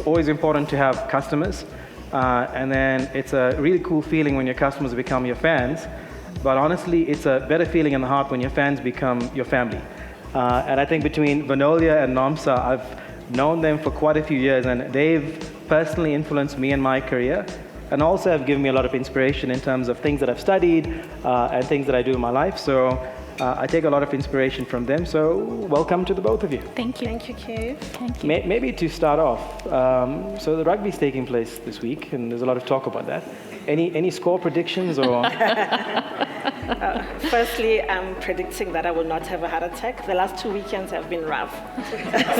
always important to have customers, and then it's a really cool feeling when your customers become your fans. But honestly, it's a better feeling in the heart when your fans become your family. And I think between Vanolia and Nomsa, I've known them for quite a few years, and they've personally influenced me in my career, and also have given me a lot of inspiration in terms of things that I've studied and things that I do in my life. So I take a lot of inspiration from them. So welcome to the both of you. Thank you. Thank you, Kev. Thank you. Maybe to start off, so the rugby's taking place this week, and there's a lot of talk about that. Any score predictions or? Firstly, I'm predicting that I will not have a heart attack. The last 2 weekends have been rough.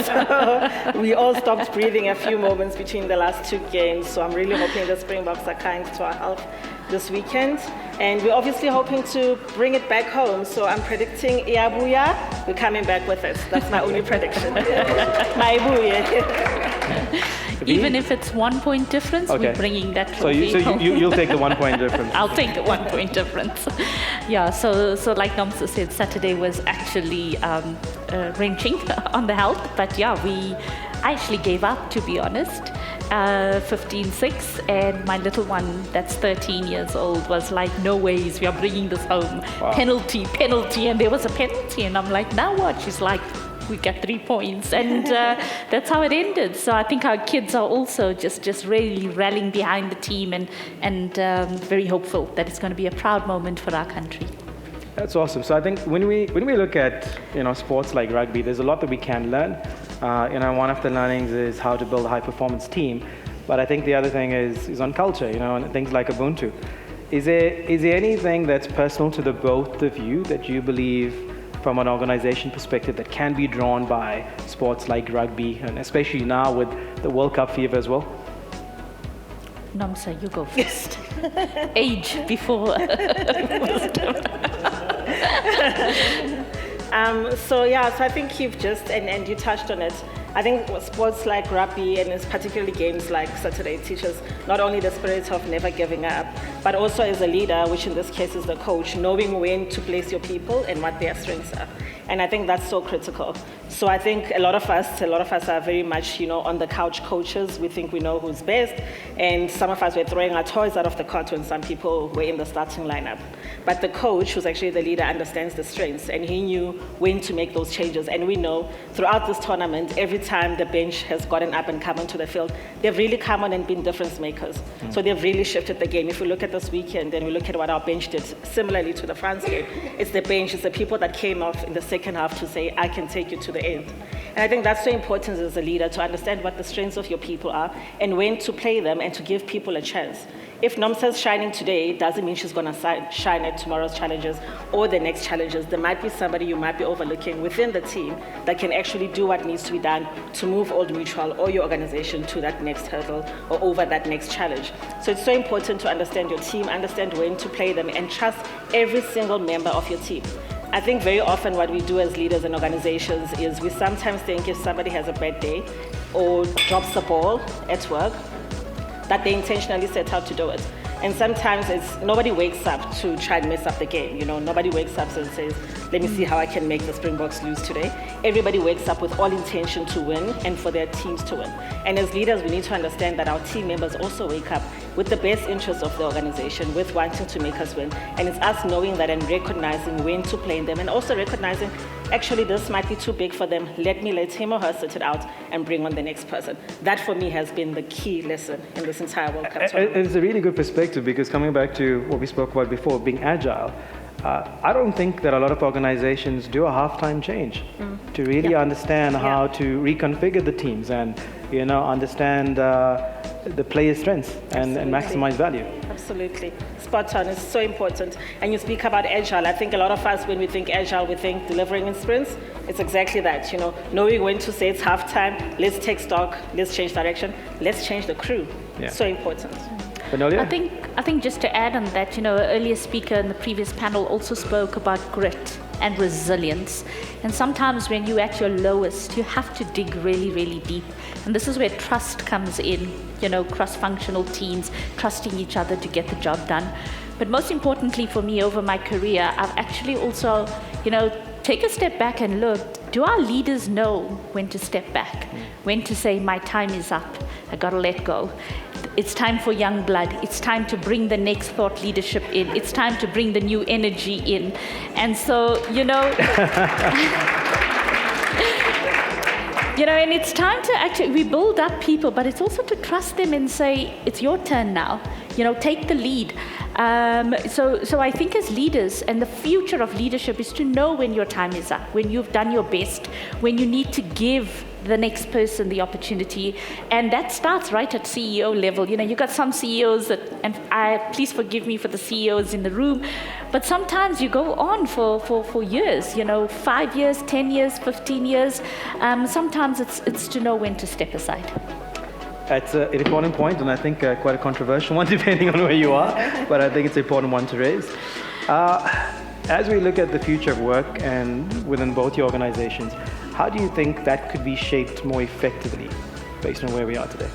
So we all stopped breathing a few moments between the last 2 games. So I'm really hoping the Springboks are kind to our health this weekend. And we're obviously hoping to bring it back home. So I'm predicting Iyabuya, we're coming back with us. That's my only prediction. Even if it's 1 point difference, Okay. we're bringing that So trophy home. you'll take the 1 point difference. I'll take the 1 point difference. Yeah, so like Nomsa said, Saturday was actually wrenching on the health. But yeah, I actually gave up, to be honest. 15-6, and my little one that's 13 years old was like, no ways, we are bringing this home. Wow. Penalty, and there was a penalty, and I'm like, now what? She's like, we got 3 points, and that's how it ended. So I think our kids are also just really rallying behind the team, and very hopeful that it's going to be a proud moment for our country. That's awesome. So I think when we look at sports like rugby, there's a lot that we can learn. One of the learnings is how to build a high-performance team. But I think the other thing is on culture, and things like Ubuntu. Is there anything that's personal to the both of you that you believe, from an organization perspective, that can be drawn by sports like rugby, and especially now with the World Cup fever as well? Nomsa, you go first. Age before. So I think you've just, and you touched on it. I think sports like rugby, and particularly games like Saturday, teaches not only the spirit of never giving up, but also as a leader, which in this case is the coach, knowing when to place your people and what their strengths are. And I think that's so critical. So I think a lot of us are very much, on the couch coaches. We think we know who's best. And some of us were throwing our toys out of the cot when some people were in the starting lineup. But the coach, who's actually the leader, understands the strengths, and he knew when to make those changes. And we know throughout this tournament, every time the bench has gotten up and come onto the field, they've really come on and been difference makers. So they've really shifted the game. If we look at this weekend and we look at what our bench did, similarly to the France game, it's the bench, it's the people that came off in the second half to say, I can take you to the end. And I think that's so important as a leader, to understand what the strengths of your people are and when to play them and to give people a chance. If Nomsa's shining today, it doesn't mean she's going to shine at tomorrow's challenges or the next challenges. There might be somebody you might be overlooking within the team that can actually do what needs to be done to move Old Mutual or your organization to that next hurdle or over that next challenge. So it's so important to understand your team, understand when to play them, and trust every single member of your team. I think very often what we do as leaders in organizations is we sometimes think if somebody has a bad day or drops the ball at work, that they intentionally set out to do it. And sometimes nobody wakes up to try and mess up the game. Nobody wakes up and says, let me see how I can make the Springboks lose today. Everybody wakes up with all intention to win and for their teams to win. And as leaders, we need to understand that our team members also wake up with the best interests of the organization, with wanting to make us win. And it's us knowing that and recognizing when to play them, and also recognizing, actually, this might be too big for them. Let him or her sit it out and bring on the next person. That, for me, has been the key lesson in this entire World Cup tournament. It's a really good perspective, because coming back to what we spoke about before, being agile, I don't think that a lot of organizations do a halftime change to really understand how to reconfigure the teams and understand the players' strengths and maximize value. Absolutely. Spot on. It's so important. And you speak about agile. I think a lot of us, when we think agile, we think delivering in sprints. It's exactly that, knowing when to say it's halftime, let's take stock, let's change direction, let's change the crew. Yeah. So important. Vanolia? I think just to add on that, an earlier speaker in the previous panel also spoke about grit and resilience. And sometimes when you're at your lowest, you have to dig really, really deep. And this is where trust comes in, cross-functional teams, trusting each other to get the job done. But most importantly for me over my career, I've actually also, take a step back and look, do our leaders know when to step back, when to say, my time is up, I got to let go. It's time for young blood. It's time to bring the next thought leadership in. It's time to bring the new energy in. And so, and it's time to actually, we build up people, but it's also to trust them and say, it's your turn now. Take the lead. So I think as leaders, and the future of leadership is to know when your time is up, when you've done your best, when you need to give the next person the opportunity. And that starts right at CEO level. You've got some CEOs that, and please forgive me for the CEOs in the room, but sometimes you go on for years, 5 years, 10 years, 15 years. Sometimes it's to know when to step aside. That's an important point, and I think quite a controversial one, depending on where you are, but I think it's an important one to raise. As we look at the future of work and within both your organizations, how do you think that could be shaped more effectively based on where we are today?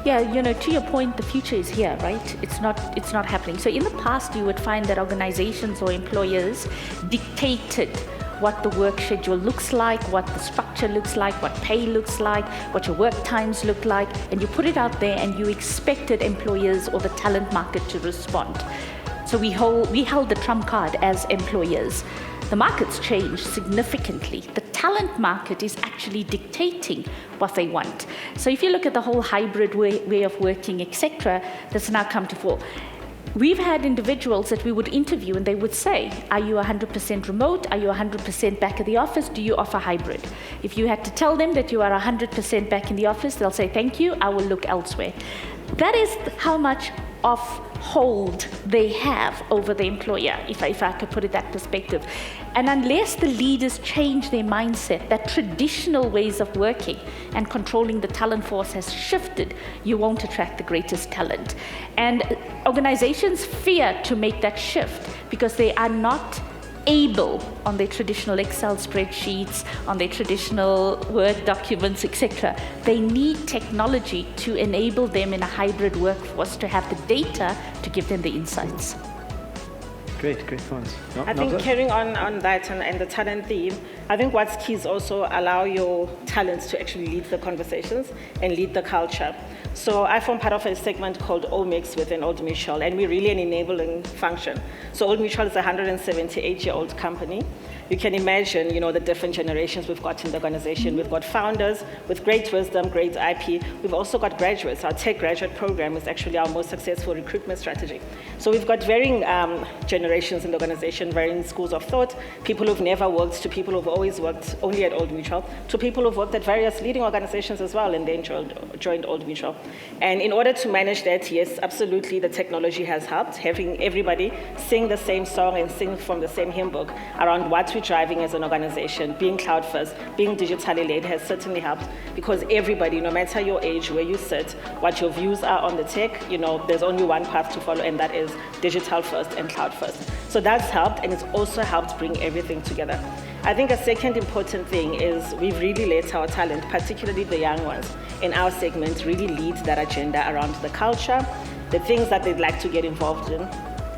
Yeah, to your point, the future is here, right? It's not happening. So in the past, you would find that organizations or employers dictated what the work schedule looks like, what the structure looks like, what pay looks like, what your work times look like, and you put it out there and you expected employers or the talent market to respond. So we held the trump card as employers. The market's changed significantly. The talent market is actually dictating what they want. So if you look at the whole hybrid way of working, etc., that's now come to fore. We've had individuals that we would interview and they would say, are you 100% remote? Are you 100% back at the office? Do you offer hybrid? If you had to tell them that you are 100% back in the office, they'll say, thank you, I will look elsewhere. That is how much of hold they have over the employer, if I could put it that perspective. And unless the leaders change their mindset, that traditional ways of working and controlling the talent force has shifted, you won't attract the greatest talent. And organizations fear to make that shift because they are not able on their traditional Excel spreadsheets, on their traditional Word documents, etc. They need technology to enable them in a hybrid workforce to have the data to give them the insights. Great points. I think carrying on that and the talent theme, I think what's key is also allow your talents to actually lead the conversations and lead the culture. So I form part of a segment called Omics within Old Mutual, and we're really an enabling function. So Old Mutual is a 178-year-old company. You can imagine, the different generations we've got in the organization. We've got founders with great wisdom, great IP. We've also got graduates. Our tech graduate program is actually our most successful recruitment strategy. So we've got varying generations in the organization, varying schools of thought, people who've never worked to people who've always worked only at Old Mutual, to people who've worked at various leading organizations as well and then joined Old Mutual. And in order to manage that, yes, absolutely, the technology has helped, having everybody sing the same song and sing from the same hymn book around what we're driving as an organization. Being cloud first, being digitally led has certainly helped because everybody, no matter your age, where you sit, what your views are on the tech, there's only one path to follow, and that is digital first and cloud first. So that's helped, and it's also helped bring everything together. I think a second important thing is we've really let our talent, particularly the young ones in our segment, really lead that agenda around the culture, the things that they'd like to get involved in,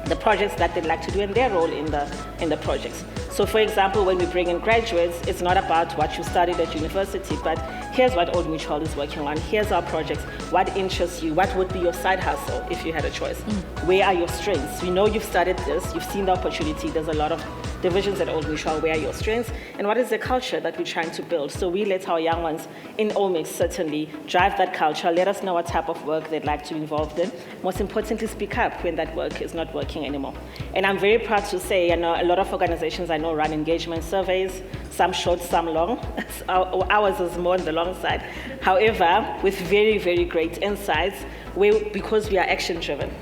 the projects that they'd like to do, and their role in the projects. So for example, when we bring in graduates, it's not about what you studied at university, but here's what Old Mutual is working on. Here's our projects. What interests you? What would be your side hustle if you had a choice? Where are your strengths? We know you've studied this. You've seen the opportunity. There's a lot of divisions at Old Mutual. Where are your strengths? And what is the culture that we're trying to build? So we let our young ones in Omics certainly drive that culture. Let us know what type of work they'd like to be involved in. Most importantly, speak up when that work is not working anymore. And I'm very proud to say, a lot of organizations I know run engagement surveys, some short, some long. Ours is more on the long side. However, with very, very great insights, because we are action-driven.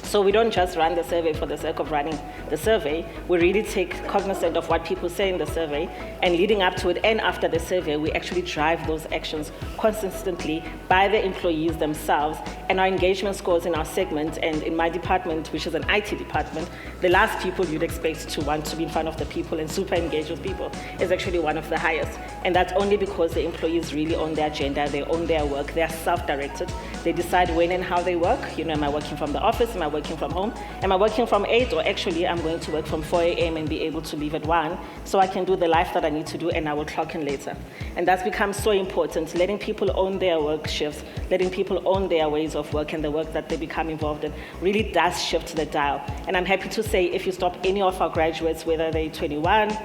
So we don't just run the survey for the sake of running the survey. We really take cognizant of what people say in the survey, and leading up to it and after the survey, we actually drive those actions consistently by the employees themselves. And our engagement scores in our segment and in my department, which is an IT department, the last people you'd expect to want to be in front of the people and super engage with people is actually one of the highest. And that's only because the employees really own their agenda, they own their work, they are self-directed, they decide when and how they work. Am I working from the office? Am I working from home? Am I working from 8, or actually I'm going to work from 4 a.m. and be able to leave at 1 so I can do the life that I need to do and I will clock in later? And that's become so important, letting people own their work shifts, letting people own their ways of work and the work that they become involved in really does shift the dial. And I'm happy to say if you stop any of our graduates, whether they're 21,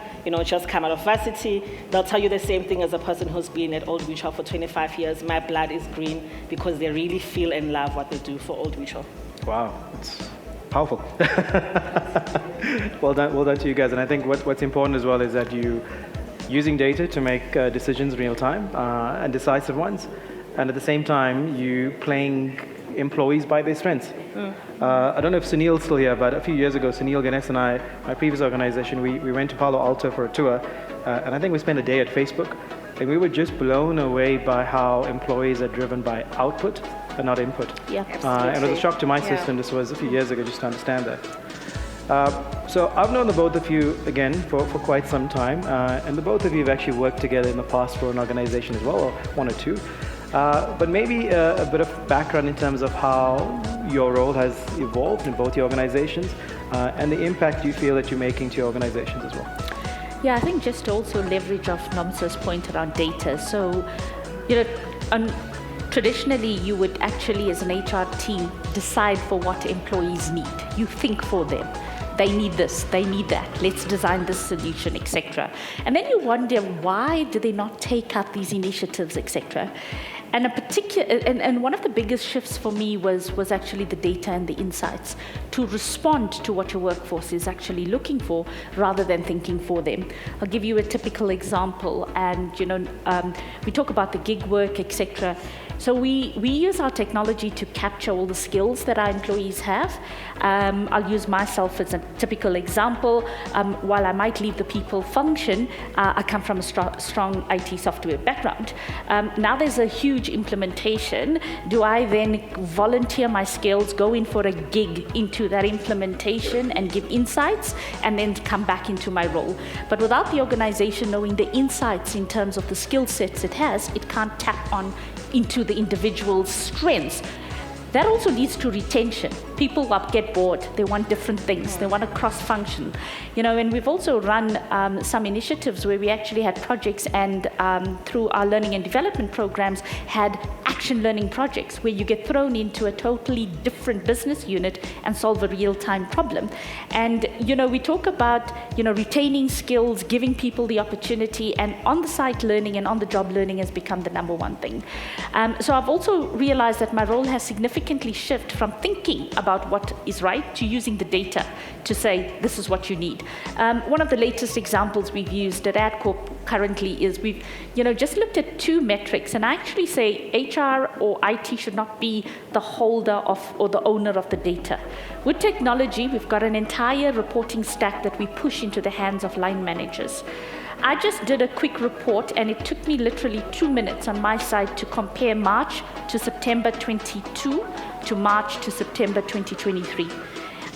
just come out of varsity, they'll tell you the same thing as a person who's been at Old Mutual for 25 years. My blood is green, because they really feel and love what they do for Old Mutual. Wow, it's powerful. Well done to you guys. And I think what's important as well is that you using data to make decisions in real time and decisive ones, and at the same time you playing employees by their strengths. I don't know if Sunil's still here, but a few years ago, Sunil Ganesh and I, my previous organization, we went to Palo Alto for a tour, and I think we spent a day at Facebook, and we were just blown away by how employees are driven by output and not input. Yeah, and it was a shock to my system. This was a few years ago, just to understand that. So I've known the both of you, again, for quite some time, and the both of you have actually worked together in the past for an organization as well, or one or two. But maybe a bit of background in terms of how your role has evolved in both your organizations and the impact you feel that you're making to your organizations as well. Yeah, I think just to also leverage off Nomsa's point around data. So, traditionally you would actually, as an HR team, decide for what employees need. You think for them. They need this, they need that, let's design this solution, etc. And then you wonder, why do they not take up these initiatives, etc.? And and one of the biggest shifts for me was actually the data and the insights to respond to what your workforce is actually looking for, rather than thinking for them. I'll give you a typical example, and we talk about the gig work, etc. So we use our technology to capture all the skills that our employees have. I'll use myself as a typical example. While I might leave the people function, I come from a strong IT software background. Now there's a huge implementation. Do I then volunteer my skills, go in for a gig into that implementation and give insights, and then come back into my role? But without the organization knowing the insights in terms of the skill sets it has, it can't tap on into the individual's strengths. That also leads to retention. People get bored. They want different things. They want to cross-function. And we've also run some initiatives where we actually had projects, and through our learning and development programs had action learning projects where you get thrown into a totally different business unit and solve a real-time problem. And we talk about retaining skills, giving people the opportunity, and on-the-site learning and on-the-job learning has become the number one thing. So I've also realized that my role has significantly shifted from thinking about what is right to using the data to say, this is what you need. One of the latest examples we've used at AdCorp currently is we've just looked at 2 metrics, and I actually say HR or IT should not be the holder of or the owner of the data. With technology, we've got an entire reporting stack that we push into the hands of line managers. I just did a quick report, and it took me literally 2 minutes on my side to compare March to September 22 to March to September 2023.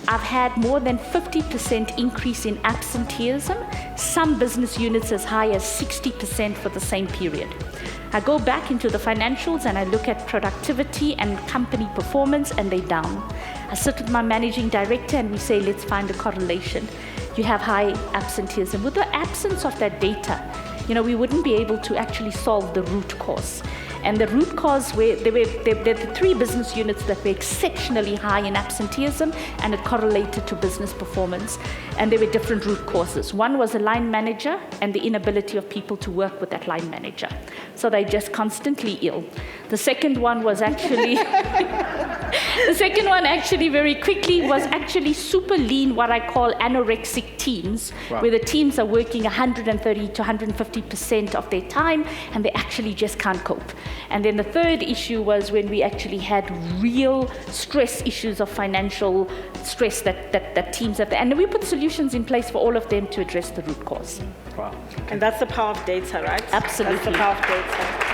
I've had more than 50% increase in absenteeism, some business units as high as 60% for the same period. I go back into the financials and I look at productivity and company performance, and they're down. I sit with my managing director and we say, let's find a correlation. You have high absenteeism. With the absence of that data, we wouldn't be able to actually solve the root cause. And the root cause, there were the 3 business units that were exceptionally high in absenteeism, and it correlated to business performance. And there were different root causes. One was a line manager and the inability of people to work with that line manager. So they're just constantly ill. The second one was actually, very quickly was actually super lean, what I call anorexic teams, wow, where the teams are working 130 to 150% of their time, and they actually just can't cope. And then the third issue was when we actually had real stress issues of financial stress that teams have. And we put solutions in place for all of them to address the root cause. Wow. And that's the power of data, right? Absolutely. That's the power of data.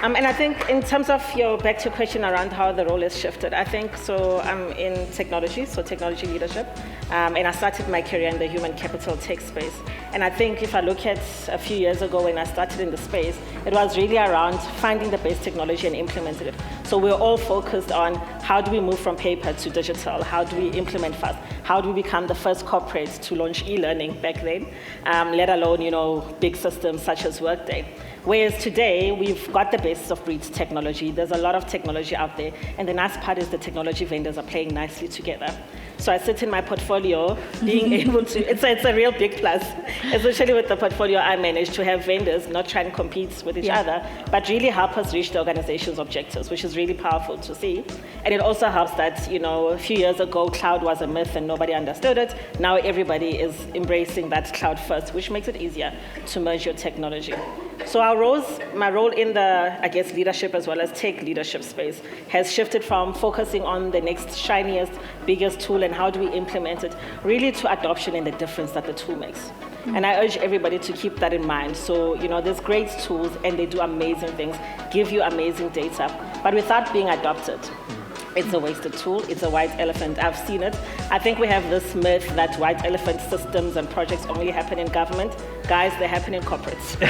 And I think in terms of back to your question around how the role has shifted, I think, so I'm in technology, so technology leadership, and I started my career in the human capital tech space. And I think if I look at a few years ago when I started in the space, it was really around finding the best technology and implementing it. So we're all focused on how do we move from paper to digital? How do we implement fast? How do we become the first corporate to launch e-learning back then, let alone, big systems such as Workday? Whereas today, we've got the best of breed technology. There's a lot of technology out there. And the nice part is the technology vendors are playing nicely together. So I sit in my portfolio, being able to, it's a real big plus, especially with the portfolio I manage, to have vendors not try and compete with each other, but really help us reach the organization's objectives, which is really powerful to see. And it also helps that, a few years ago, cloud was a myth and nobody understood it. Now everybody is embracing that cloud first, which makes it easier to merge your technology. So my role in the, leadership as well as tech leadership space has shifted from focusing on the next shiniest, biggest tool and how do we implement it, really to adoption and the difference that the tool makes. And I urge everybody to keep that in mind. So, there's great tools and they do amazing things, give you amazing data, but without being adopted, it's a wasted tool, it's a white elephant. I've seen it. I think we have this myth that white elephant systems and projects only happen in government. Guys, they happen in corporates.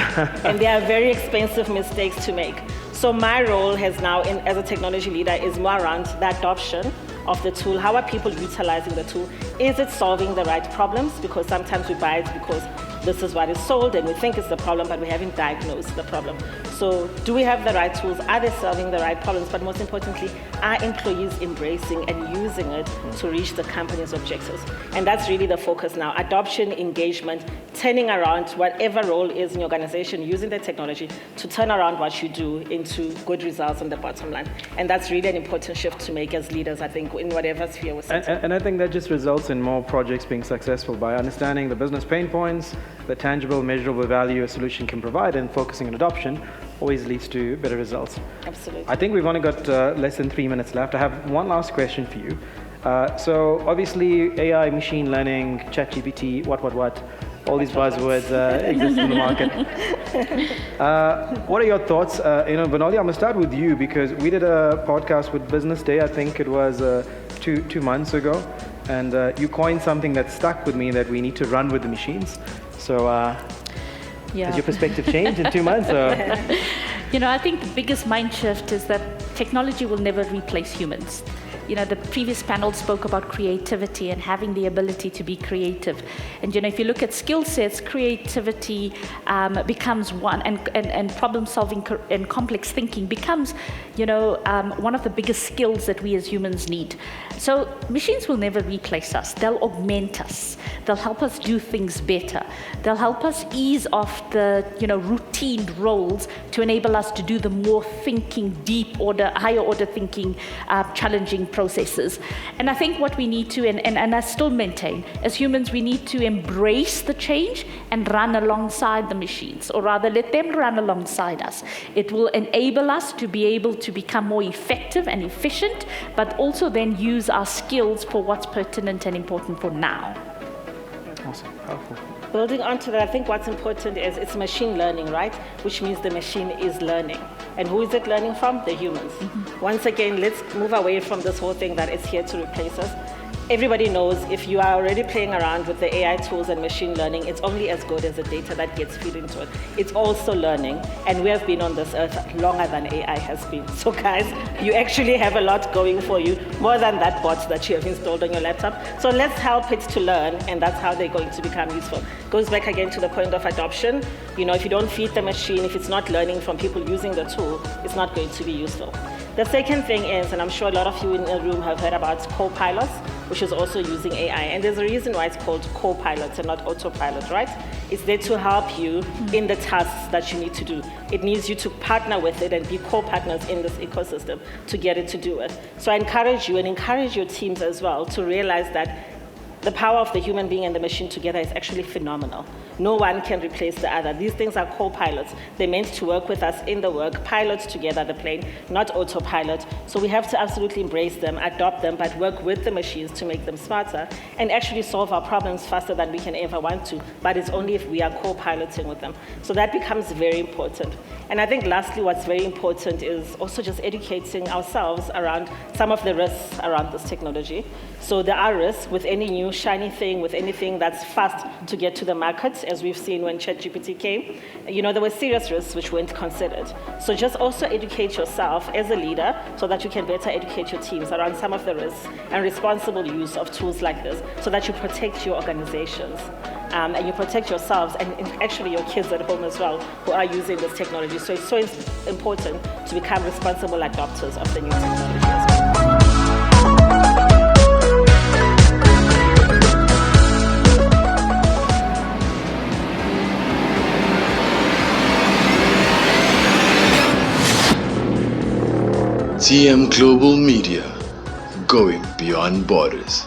And they are very expensive mistakes to make. So my role has now, as a technology leader, is more around the adoption of the tool. How are people utilizing the tool? Is it solving the right problems? Because sometimes we buy it because this is what is sold and we think it's the problem, but we haven't diagnosed the problem. So do we have the right tools? Are they solving the right problems? But most importantly, are employees embracing and using it to reach the company's objectives? And that's really the focus now. Adoption, engagement, turning around whatever role is in your organization, using the technology to turn around what you do into good results on the bottom line. And that's really an important shift to make as leaders, I think, in whatever sphere we're sitting. And I think that just results in more projects being successful by understanding the business pain points, the tangible, measurable value a solution can provide, and focusing on adoption always leads to better results. Absolutely. I think we've only got less than 3 minutes left. I have one last question for you. So obviously AI, machine learning, ChatGPT, what, all these buzzwords exist in the market. What are your thoughts? Vanoli, I'm going to start with you because we did a podcast with Business Day, I think it was 2 months ago, and you coined something that stuck with me, that we need to run with the machines. So has your perspective changed in 2 months? I think the biggest mind shift is that technology will never replace humans. The previous panel spoke about creativity and having the ability to be creative. And, if you look at skill sets, creativity becomes one, and problem solving and complex thinking becomes, one of the biggest skills that we as humans need. So machines will never replace us. They'll augment us. They'll help us do things better. They'll help us ease off the, routine roles to enable us to do the more thinking, higher order thinking, challenging processes. And I think what we need to, and I still maintain, as humans, we need to embrace the change and run alongside the machines, or rather let them run alongside us. It will enable us to be able to become more effective and efficient, but also then use our skills for what's pertinent and important for now. Awesome, powerful. Building onto that, I think what's important is it's machine learning, right? Which means the machine is learning. And who is it learning from? The humans. Mm-hmm. Once again, let's move away from this whole thing that it's here to replace us. Everybody knows if you are already playing around with the AI tools and machine learning, it's only as good as the data that gets fed into it. It's also learning, and we have been on this earth longer than AI has been. So guys, you actually have a lot going for you, more than that bot that you have installed on your laptop. So let's help it to learn, and that's how they're going to become useful. Goes back again to the point of adoption. If you don't feed the machine, if it's not learning from people using the tool, it's not going to be useful. The second thing is, and I'm sure a lot of you in the room have heard about co-pilots, which is also using AI. And there's a reason why it's called co-pilot and not autopilot, right? It's there to help you in the tasks that you need to do. It needs you to partner with it and be co-partners in this ecosystem to get it to do it. So I encourage you and encourage your teams as well to realize that the power of the human being and the machine together is actually phenomenal. No one can replace the other. These things are co-pilots. They're meant to work with us in the work, pilot together the plane, not autopilot. So we have to absolutely embrace them, adopt them, but work with the machines to make them smarter and actually solve our problems faster than we can ever want to. But it's only if we are co-piloting with them. So that becomes very important. And I think lastly, what's very important is also just educating ourselves around some of the risks around this technology. So there are risks with any new new shiny thing, with anything that's fast to get to the market, as we've seen when ChatGPT came, there were serious risks which weren't considered. So just also educate yourself as a leader so that you can better educate your teams around some of the risks and responsible use of tools like this so that you protect your organizations. And you protect yourselves and actually your kids at home as well who are using this technology. So it's so important to become responsible adopters of the new technology as well. TM Global Media, going beyond borders.